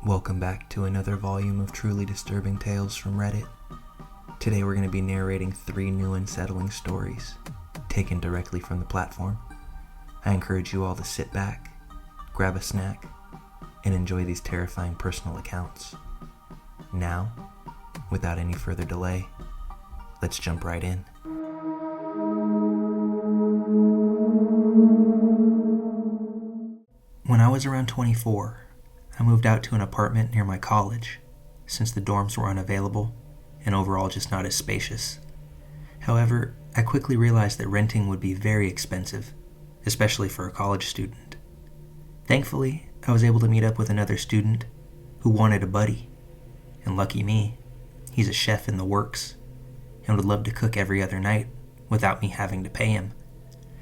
Welcome back to another volume of truly disturbing tales from Reddit. Today we're going to be narrating 3 new unsettling stories, taken directly from the platform. I encourage you all to sit back, grab a snack, and enjoy these terrifying personal accounts. Now, without any further delay, let's jump right in. When I was around 24, I moved out to an apartment near my college, since the dorms were unavailable and overall just not as spacious. However, I quickly realized that renting would be very expensive, especially for a college student. Thankfully, I was able to meet up with another student who wanted a buddy, and lucky me, he's a chef in the works and would love to cook every other night without me having to pay him.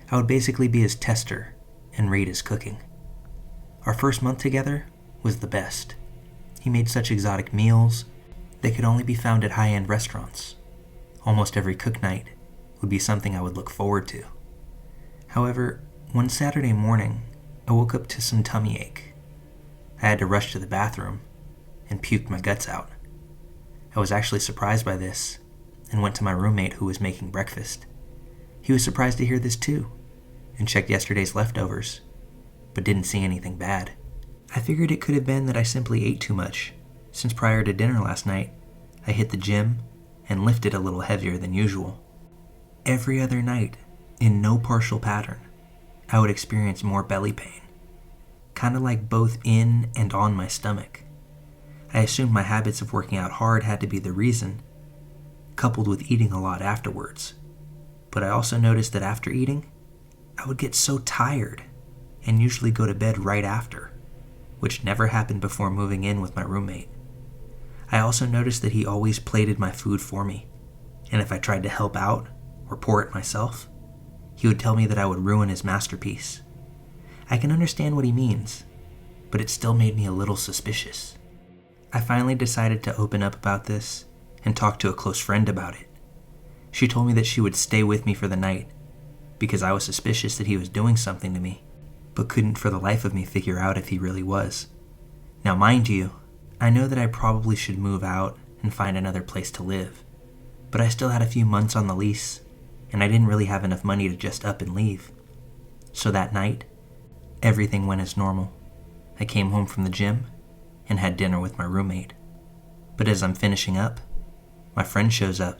I would basically be his tester and rate his cooking. Our first month together was the best. He made such exotic meals that could only be found at high-end restaurants. Almost every cook night would be something I would look forward to. However, one Saturday morning, I woke up to some tummy ache. I had to rush to the bathroom and puked my guts out. I was actually surprised by this and went to my roommate who was making breakfast. He was surprised to hear this too and checked yesterday's leftovers, but didn't see anything bad. I figured it could have been that I simply ate too much, since prior to dinner last night, I hit the gym and lifted a little heavier than usual. Every other night, in no partial pattern, I would experience more belly pain, kind of like both in and on my stomach. I assumed my habits of working out hard had to be the reason, coupled with eating a lot afterwards. But I also noticed that after eating, I would get so tired and usually go to bed right after, which never happened before moving in with my roommate. I also noticed that he always plated my food for me, and if I tried to help out or pour it myself, he would tell me that I would ruin his masterpiece. I can understand what he means, but it still made me a little suspicious. I finally decided to open up about this and talk to a close friend about it. She told me that she would stay with me for the night because I was suspicious that he was doing something to me, but couldn't for the life of me figure out if he really was. Now mind you, I know that I probably should move out and find another place to live, but I still had a few months on the lease, and I didn't really have enough money to just up and leave. So that night, everything went as normal. I came home from the gym and had dinner with my roommate. But as I'm finishing up, my friend shows up,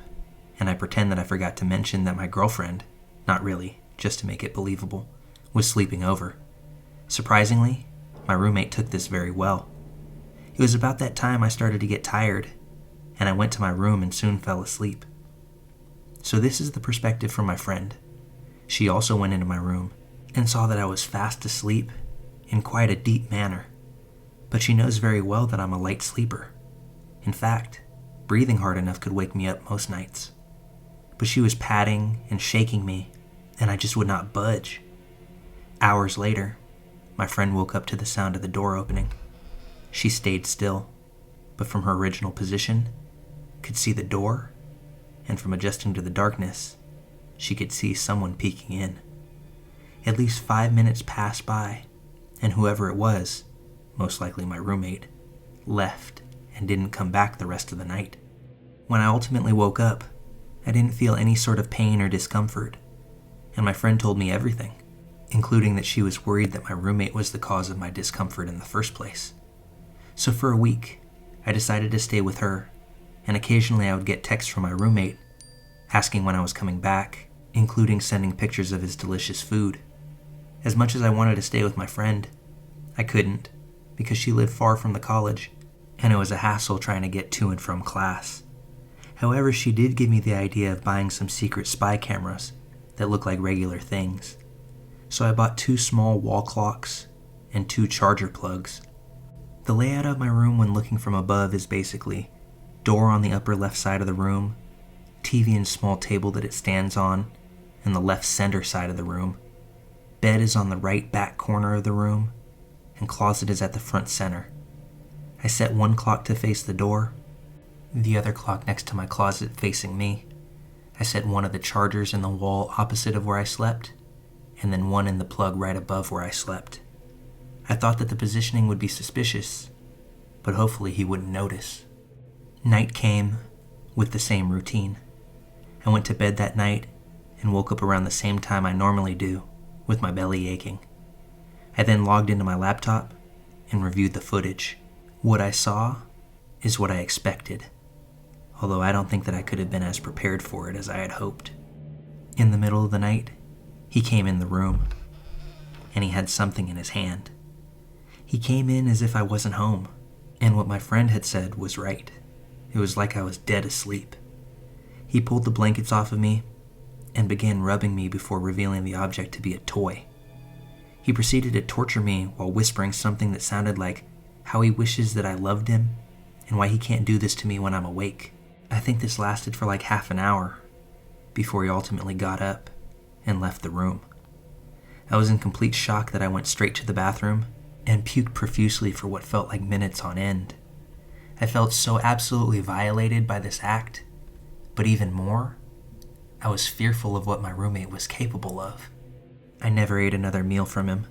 and I pretend that I forgot to mention that my girlfriend, not really, just to make it believable, was sleeping over. Surprisingly, my roommate took this very well. It was about that time I started to get tired, and I went to my room and soon fell asleep. So this is the perspective from my friend. She also went into my room and saw that I was fast asleep in quite a deep manner, but she knows very well that I'm a light sleeper. In fact, breathing hard enough could wake me up most nights. But she was patting and shaking me, and I just would not budge. Hours later, my friend woke up to the sound of the door opening. She stayed still, but from her original position, could see the door, and from adjusting to the darkness, she could see someone peeking in. At least 5 minutes passed by, and whoever it was, most likely my roommate, left and didn't come back the rest of the night. When I ultimately woke up, I didn't feel any sort of pain or discomfort, and my friend told me everything, including that she was worried that my roommate was the cause of my discomfort in the first place. So for a week, I decided to stay with her, and occasionally I would get texts from my roommate asking when I was coming back, including sending pictures of his delicious food. As much as I wanted to stay with my friend, I couldn't because she lived far from the college, and it was a hassle trying to get to and from class. However, she did give me the idea of buying some secret spy cameras that look like regular things. So I bought 2 small wall clocks and 2 charger plugs. The layout of my room when looking from above is basically door on the upper left side of the room, TV and small table that it stands on in the left center side of the room, bed is on the right back corner of the room, and closet is at the front center. I set one clock to face the door, the other clock next to my closet facing me. I set one of the chargers in the wall opposite of where I slept, and then one in the plug right above where I slept. I thought that the positioning would be suspicious, but hopefully he wouldn't notice. Night came with the same routine. I went to bed that night and woke up around the same time I normally do, with my belly aching. I then logged into my laptop and reviewed the footage. What I saw is what I expected, although I don't think that I could have been as prepared for it as I had hoped. In the middle of the night, he came in the room, and he had something in his hand. He came in as if I wasn't home, and what my friend had said was right. It was like I was dead asleep. He pulled the blankets off of me and began rubbing me before revealing the object to be a toy. He proceeded to torture me while whispering something that sounded like how he wishes that I loved him and why he can't do this to me when I'm awake. I think this lasted for like half an hour before he ultimately got up and left the room. I was in complete shock that I went straight to the bathroom and puked profusely for what felt like minutes on end. I felt so absolutely violated by this act, but even more, I was fearful of what my roommate was capable of. I never ate another meal from him,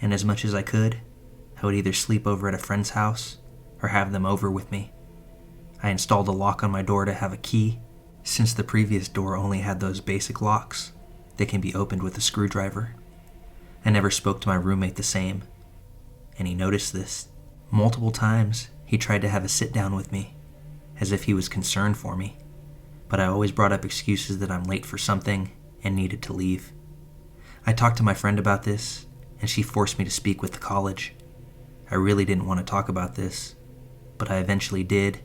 and as much as I could, I would either sleep over at a friend's house or have them over with me. I installed a lock on my door to have a key, since the previous door only had those basic locks that can be opened with a screwdriver. I never spoke to my roommate the same, and he noticed this. Multiple times, he tried to have a sit down with me, as if he was concerned for me, but I always brought up excuses that I'm late for something and needed to leave. I talked to my friend about this, and she forced me to speak with the college. I really didn't want to talk about this, but I eventually did,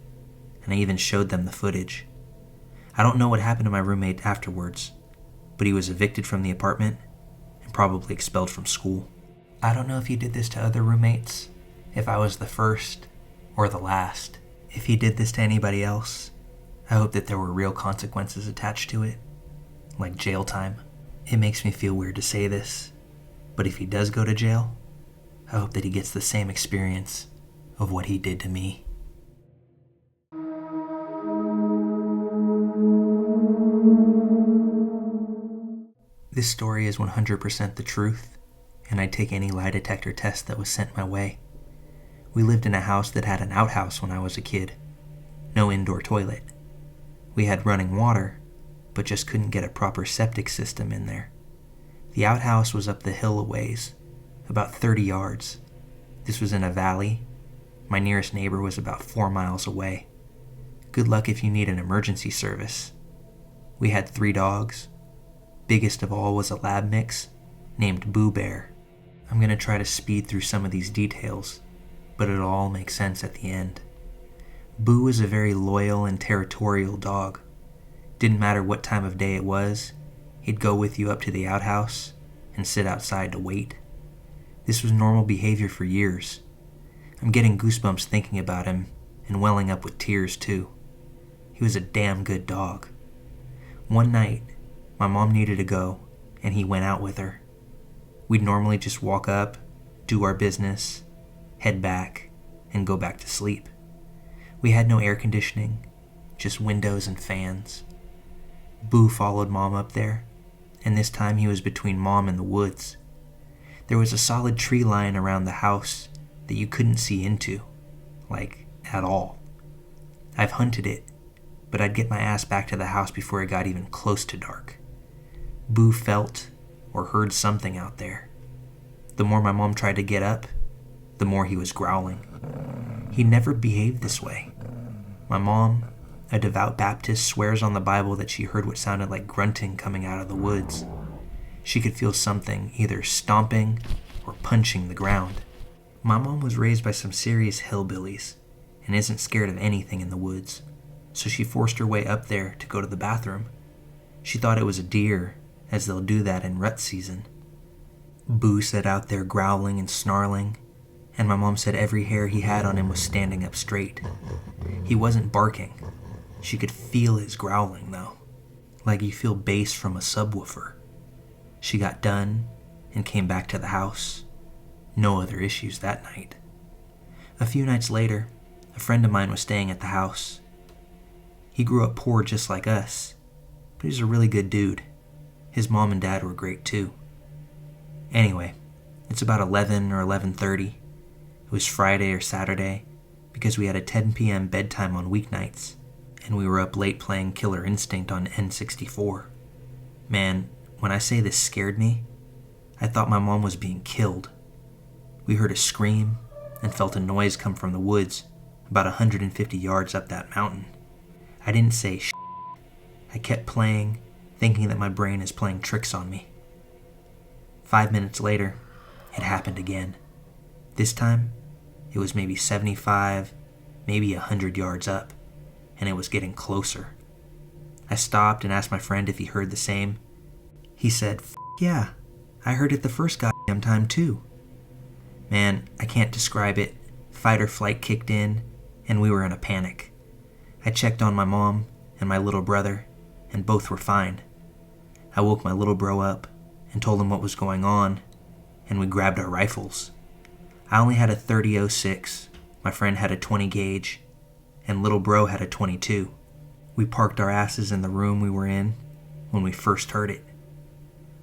and I even showed them the footage. I don't know what happened to my roommate afterwards, but he was evicted from the apartment and probably expelled from school. I don't know if he did this to other roommates, if I was the first or the last. If he did this to anybody else, I hope that there were real consequences attached to it, like jail time. It makes me feel weird to say this, but if he does go to jail, I hope that he gets the same experience of what he did to me. This story is 100% the truth, and I'd take any lie detector test that was sent my way. We lived in a house that had an outhouse when I was a kid. No indoor toilet. We had running water, but just couldn't get a proper septic system in there. The outhouse was up the hill a ways, about 30 yards. This was in a valley. My nearest neighbor was about 4 miles away. Good luck if you need an emergency service. We had 3 dogs. Biggest of all was a lab mix named Boo Bear. I'm going to try to speed through some of these details, but it'll all make sense at the end. Boo was a very loyal and territorial dog. Didn't matter what time of day it was, he'd go with you up to the outhouse and sit outside to wait. This was normal behavior for years. I'm getting goosebumps thinking about him and welling up with tears too. He was a damn good dog. One night, my mom needed to go, and he went out with her. We'd normally just walk up, do our business, head back, and go back to sleep. We had no air conditioning, just windows and fans. Boo followed Mom up there, and this time he was between Mom and the woods. There was a solid tree line around the house that you couldn't see into, like, at all. I've hunted it, but I'd get my ass back to the house before it got even close to dark. Boo felt or heard something out there. The more my mom tried to get up, the more he was growling. He never behaved this way. My mom, a devout Baptist, swears on the Bible that she heard what sounded like grunting coming out of the woods. She could feel something either stomping or punching the ground. My mom was raised by some serious hillbillies and isn't scared of anything in the woods, so she forced her way up there to go to the bathroom. She thought it was a deer, as they'll do that in rut season. Boo sat out there growling and snarling, and my mom said every hair he had on him was standing up straight. He wasn't barking. She could feel his growling, though, like you feel bass from a subwoofer. She got done and came back to the house. No other issues that night. A few nights later, a friend of mine was staying at the house. He grew up poor just like us, but he's a really good dude. His mom and dad were great too. Anyway, it's about 11 or 11:30. It was Friday or Saturday, because we had a 10 p.m. bedtime on weeknights, and we were up late playing Killer Instinct on N64. Man, when I say this scared me, I thought my mom was being killed. We heard a scream and felt a noise come from the woods about 150 yards up that mountain. I didn't say shit. I kept playing, thinking that my brain is playing tricks on me. 5 minutes later, it happened again. This time, it was maybe 75, maybe 100 yards up, and it was getting closer. I stopped and asked my friend if he heard the same. He said, yeah, I heard it the first goddamn time too. Man, I can't describe it. Fight or flight kicked in, and we were in a panic. I checked on my mom and my little brother, and both were fine. I woke my little bro up and told him what was going on, and we grabbed our rifles. I only had a .30-06, my friend had a 20 gauge, and little bro had a .22. We parked our asses in the room we were in when we first heard it.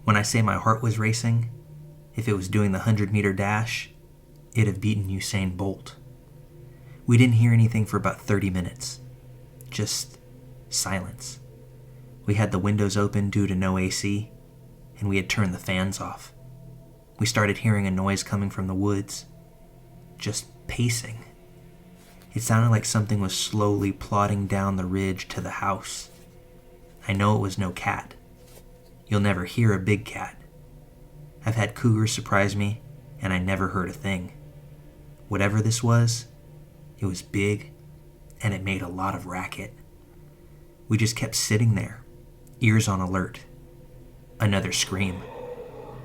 When I say my heart was racing, if it was doing the 100-meter dash, it'd have beaten Usain Bolt. We didn't hear anything for about 30 minutes. Just silence. We had the windows open due to no AC, and we had turned the fans off. We started hearing a noise coming from the woods. Just pacing. It sounded like something was slowly plodding down the ridge to the house. I know it was no cat. You'll never hear a big cat. I've had cougars surprise me, and I never heard a thing. Whatever this was, it was big, and it made a lot of racket. We just kept sitting there, ears on alert. Another scream.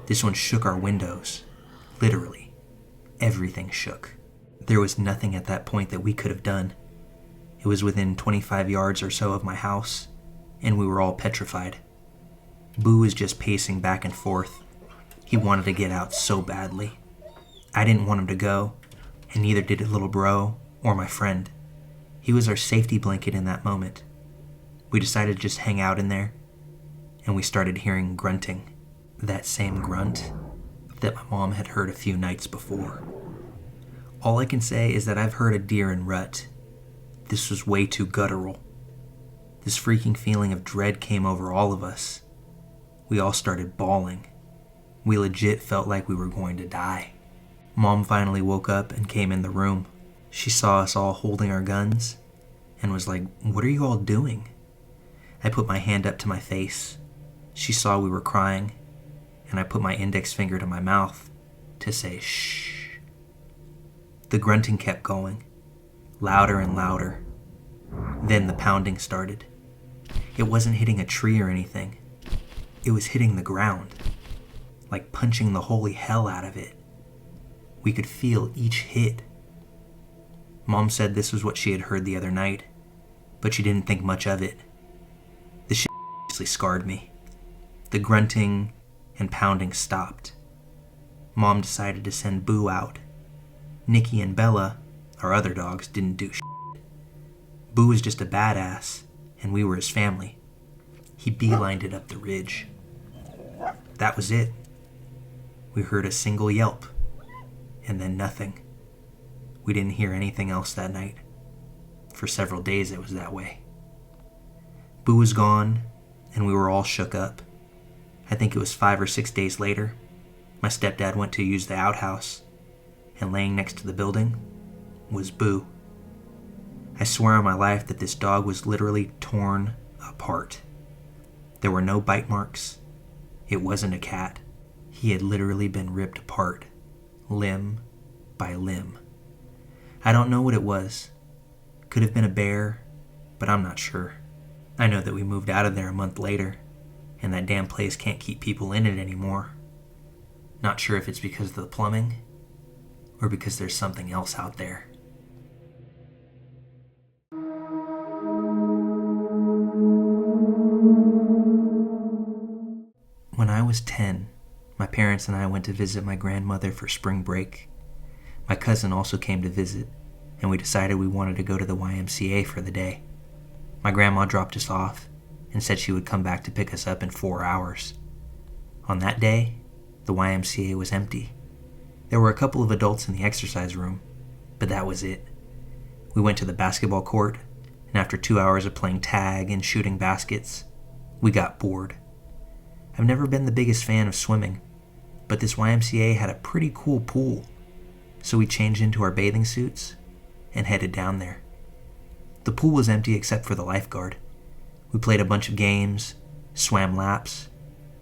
This one shook our windows. Literally, everything shook. There was nothing at that point that we could have done. It was within 25 yards or so of my house, and we were all petrified. Boo was just pacing back and forth. He wanted to get out so badly. I didn't want him to go, and neither did little bro or my friend. He was our safety blanket in that moment. We decided to just hang out in there, and we started hearing grunting. That same grunt that my mom had heard a few nights before. All I can say is that I've heard a deer in rut. This was way too guttural. This freaking feeling of dread came over all of us. We all started bawling. We legit felt like we were going to die. Mom finally woke up and came in the room. She saw us all holding our guns and was like, "What are you all doing?" I put my hand up to my face. She saw we were crying, and I put my index finger to my mouth to say shh. The grunting kept going, louder and louder. Then the pounding started. It wasn't hitting a tree or anything. It was hitting the ground, like punching the holy hell out of it. We could feel each hit. Mom said this was what she had heard the other night, but she didn't think much of it. The shit seriously scarred me. The grunting and pounding stopped. Mom decided to send Boo out. Nikki and Bella, our other dogs, didn't do shit. Boo was just a badass, and we were his family. He beelined it up the ridge. That was it. We heard a single yelp, and then nothing. We didn't hear anything else that night. For several days it was that way. Boo was gone, and we were all shook up. I think it was 5 or 6 days later, my stepdad went to use the outhouse, and laying next to the building was Boo. I swear on my life that this dog was literally torn apart. There were no bite marks. It wasn't a cat. He had literally been ripped apart, limb by limb. I don't know what it was. Could have been a bear, but I'm not sure. I know that we moved out of there a month later, and that damn place can't keep people in it anymore. Not sure if it's because of the plumbing, or because there's something else out there. When I was 10, my parents and I went to visit my grandmother for spring break. My cousin also came to visit, and we decided we wanted to go to the YMCA for the day. My grandma dropped us off and said she would come back to pick us up in 4 hours. On that day, the YMCA was empty. There were a couple of adults in the exercise room, but that was it. We went to the basketball court, and after 2 hours of playing tag and shooting baskets, we got bored. I've never been the biggest fan of swimming, but this YMCA had a pretty cool pool, so we changed into our bathing suits and headed down there. The pool was empty except for the lifeguard. We played a bunch of games, swam laps,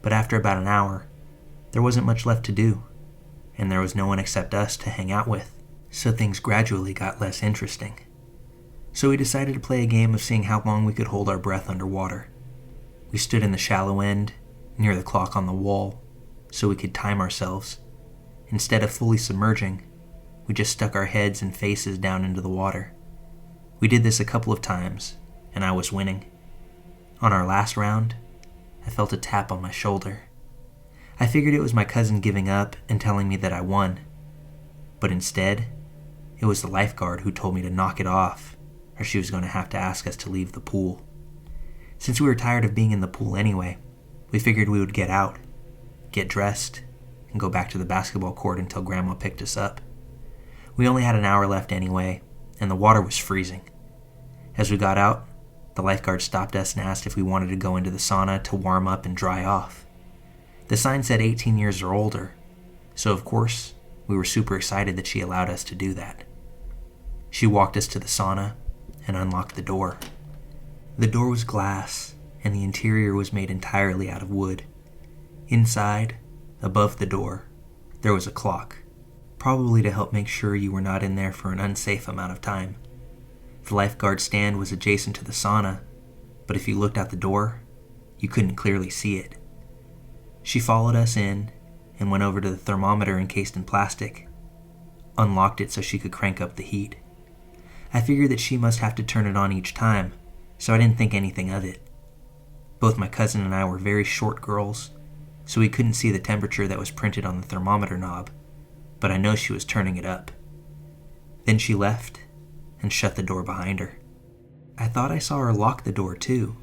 but after about an hour, there wasn't much left to do, and there was no one except us to hang out with, so things gradually got less interesting. So we decided to play a game of seeing how long we could hold our breath underwater. We stood in the shallow end, near the clock on the wall, so we could time ourselves. Instead of fully submerging, we just stuck our heads and faces down into the water. We did this a couple of times, and I was winning. On our last round, I felt a tap on my shoulder. I figured it was my cousin giving up and telling me that I won. But instead, it was the lifeguard who told me to knock it off, or she was going to have to ask us to leave the pool. Since we were tired of being in the pool anyway, we figured we would get out, get dressed, and go back to the basketball court until Grandma picked us up. We only had an hour left anyway, and the water was freezing. As we got out, the lifeguard stopped us and asked if we wanted to go into the sauna to warm up and dry off. The sign said 18 years or older, so of course, we were super excited that she allowed us to do that. She walked us to the sauna and unlocked the door. The door was glass, and the interior was made entirely out of wood. Inside, above the door, there was a clock, probably to help make sure you were not in there for an unsafe amount of time. The lifeguard stand was adjacent to the sauna, but if you looked out the door, you couldn't clearly see it. She followed us in and went over to the thermometer encased in plastic, unlocked it so she could crank up the heat. I figured that she must have to turn it on each time, so I didn't think anything of it. Both my cousin and I were very short girls, so we couldn't see the temperature that was printed on the thermometer knob, but I know she was turning it up. Then she left and shut the door behind her. I thought I saw her lock the door too,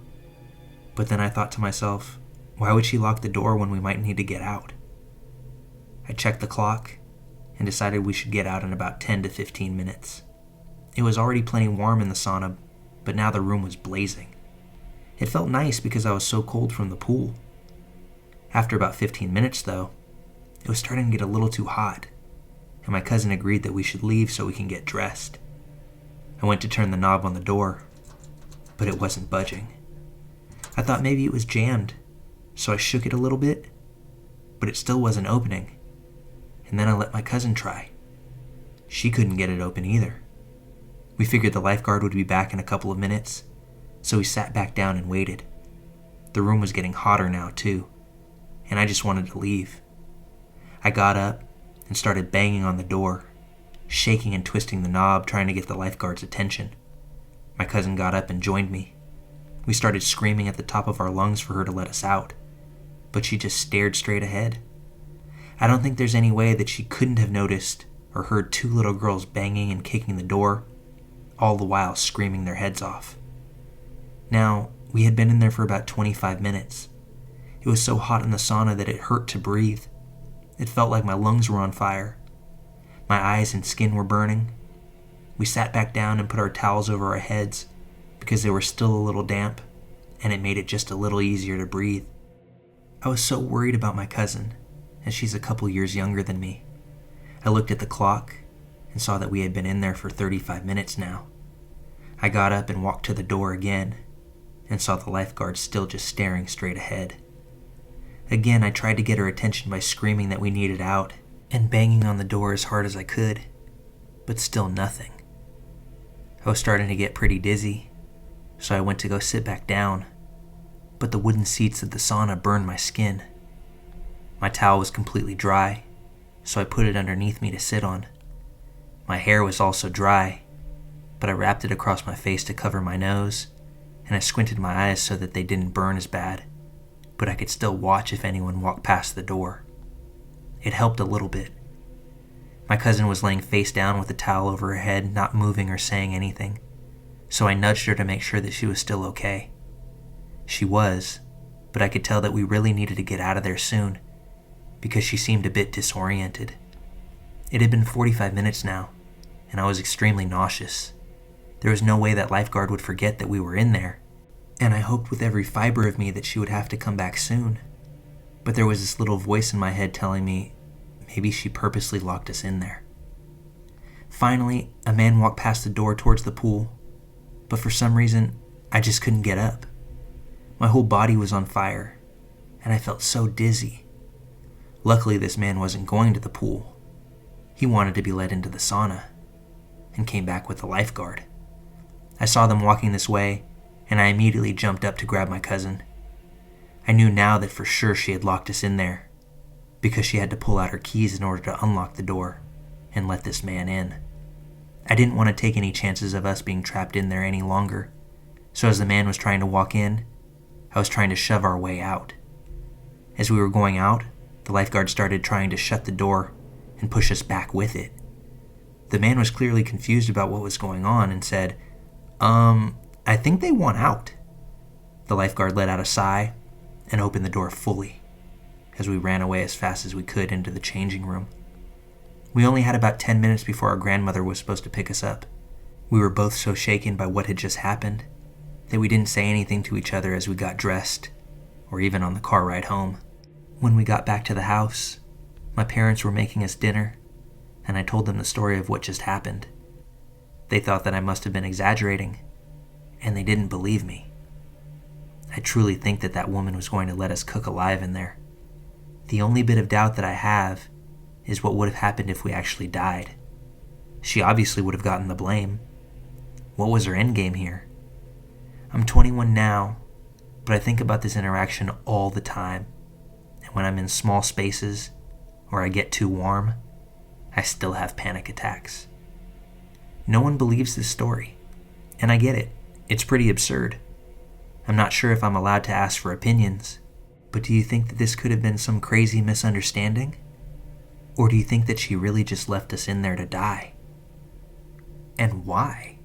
but then I thought to myself, why would she lock the door when we might need to get out? I checked the clock and decided we should get out in about 10 to 15 minutes. It was already plenty warm in the sauna, but now the room was blazing. It felt nice because I was so cold from the pool. After about 15 minutes though, it was starting to get a little too hot, and my cousin agreed that we should leave so we can get dressed. I went to turn the knob on the door, but it wasn't budging. I thought maybe it was jammed, so I shook it a little bit, but it still wasn't opening. And then I let my cousin try. She couldn't get it open either. We figured the lifeguard would be back in a couple of minutes, so we sat back down and waited. The room was getting hotter now too, and I just wanted to leave. I got up and started banging on the door, shaking and twisting the knob, trying to get the lifeguard's attention. My cousin got up and joined me. We started screaming at the top of our lungs for her to let us out, but she just stared straight ahead. I don't think there's any way that she couldn't have noticed or heard two little girls banging and kicking the door, all the while screaming their heads off. Now, we had been in there for about 25 minutes. It was so hot in the sauna that it hurt to breathe. It felt like my lungs were on fire. My eyes and skin were burning. We sat back down and put our towels over our heads because they were still a little damp, and it made it just a little easier to breathe. I was so worried about my cousin, as she's a couple years younger than me. I looked at the clock and saw that we had been in there for 35 minutes now. I got up and walked to the door again and saw the lifeguard still just staring straight ahead. Again, I tried to get her attention by screaming that we needed out and banging on the door as hard as I could, but still nothing. I was starting to get pretty dizzy, so I went to go sit back down, but the wooden seats of the sauna burned my skin. My towel was completely dry, so I put it underneath me to sit on. My hair was also dry, but I wrapped it across my face to cover my nose, and I squinted my eyes so that they didn't burn as bad, but I could still watch if anyone walked past the door. It helped a little bit. My cousin was laying face down with a towel over her head, not moving or saying anything, so I nudged her to make sure that she was still okay. She was, but I could tell that we really needed to get out of there soon, because she seemed a bit disoriented. It had been 45 minutes now, and I was extremely nauseous. There was no way that lifeguard would forget that we were in there, and I hoped with every fiber of me that she would have to come back soon. But there was this little voice in my head telling me maybe she purposely locked us in there. Finally, a man walked past the door towards the pool, but for some reason, I just couldn't get up. My whole body was on fire, and I felt so dizzy. Luckily, this man wasn't going to the pool. He wanted to be led into the sauna, and came back with the lifeguard. I saw them walking this way, and I immediately jumped up to grab my cousin. I knew now that for sure she had locked us in there, because she had to pull out her keys in order to unlock the door and let this man in. I didn't want to take any chances of us being trapped in there any longer, so as the man was trying to walk in, I was trying to shove our way out. As we were going out, the lifeguard started trying to shut the door and push us back with it. The man was clearly confused about what was going on and said, I think they want out." The lifeguard let out a sigh and opened the door fully as we ran away as fast as we could into the changing room. We only had about 10 minutes before our grandmother was supposed to pick us up. We were both so shaken by what had just happened that we didn't say anything to each other as we got dressed, or even on the car ride home. When we got back to the house, my parents were making us dinner, and I told them the story of what just happened. They thought that I must have been exaggerating, and they didn't believe me. I truly think that that woman was going to let us cook alive in there. The only bit of doubt that I have is what would have happened if we actually died. She obviously would have gotten the blame. What was her endgame here? I'm 21 now, but I think about this interaction all the time. And when I'm in small spaces or I get too warm, I still have panic attacks. No one believes this story, and I get it. It's pretty absurd. I'm not sure if I'm allowed to ask for opinions, but do you think that this could have been some crazy misunderstanding? Or do you think that she really just left us in there to die? And why?